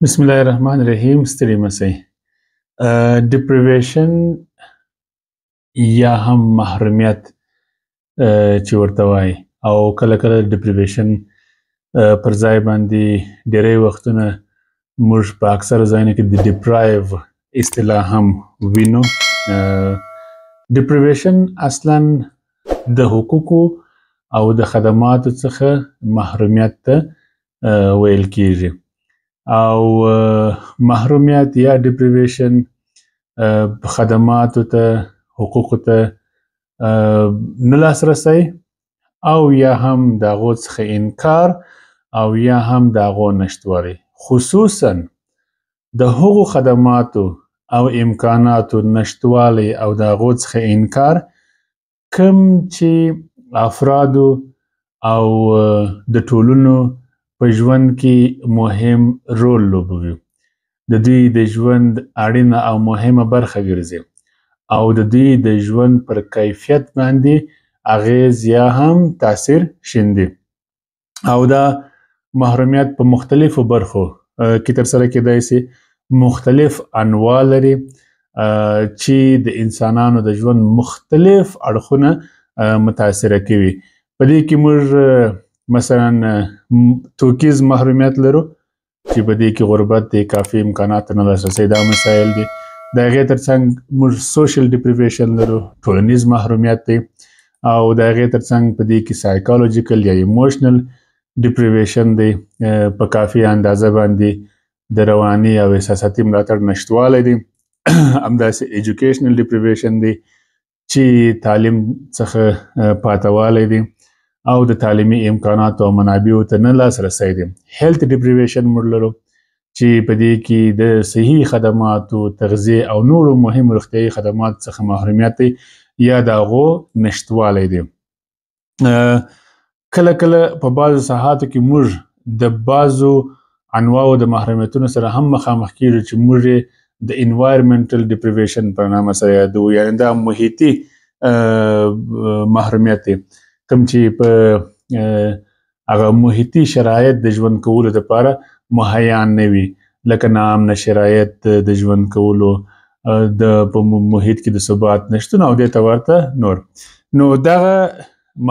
بسم الله الرحمن الرحیم. ستړي مسئ. ډیپریویشن یا هم محرومیت چې ورته وایي، او کله کله ډیپریویشن پر ځای باندې ډیری وختونه موږ په اکثره ځایونو کې د ډیپرایو اصطلاح هم وینو. ډیپریویشن اصلا د حقوقو او د خدماتو څخه محرومیت ته ویل کیږي، او محرومیت یا ډیپریویشن خدماتو ته، حقوقو ته نه لاسرسی، او یا هم د هغو څخه انکار، او یا هم د هغو نشتوالی، خصوصا د هغو خدماتو او امکاناتو نشتوالی او د هغو څخه انکار کوم چې افرادو او د ټولنو په ژوند کې مهم رول لوبوي، د دوی د ژوند اړینه او مهمه برخه ګرځي، او د دوی د ژوند پر کیفیت باندې اغیز یا هم تاثیر شیندي. او دا محرومیت په مختلفو برخو کې ترسره کیدای شي، مختلف انواع لري چې د انسانانو د ژوند مختلف اړخونه متاثره کوي. په دې کې موږ مثلا توکیز محرومیت لرو چې په دې کې غربت دی، کافي امکاناتو نه لاسرسی، دا مسایل دي. د هغې ترڅنګ موږ سوشل ډیپریویشن لرو، ټولنیز محرومیت دی، او د هغې ترڅنګ په دې کې سایکالوجیکل یا ایموشنل ډیپریویشن دی، په کافي اندازه باندې د رواني او احساساتي ملاتړ نشتوالی دی. همداسې ایجوکیشنل ډیپریویشن دی چې تعلیم څخه پاتوالی دی، او د تعلیمي امکاناتو او منابعو ته نه لاسرسی دی. هیلث ډیپریویشن موږ لرو چې په دې کې د صحي خدماتو، تغذیې او نورو مهمو روغتیایي خدماتو څخه محرومیت دی یا د هغو نشتوالی دی. کله کله په بعضو ساحاتو کې موږ د بعضو انواعو د محرومیتونو سره هم مخامخ کیږو چې موږ یې د انوایرمنټل ډیپریویشن په نامه سره یادوو، یعنې دا محیطي محرومیت دی، کوم چې په هغه محیطي شرایط د ژوند کولو دپاره مهیا نه وي، لکه ناامنه شرایط د ژوند کولو، په محیط کې د ثبات نشتون او دې ته ورته نور. نو دغه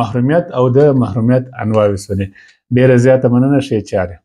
محرومیت او د محرومیت انواع وسولې. ډیره زیاته مننه. ښې چارې.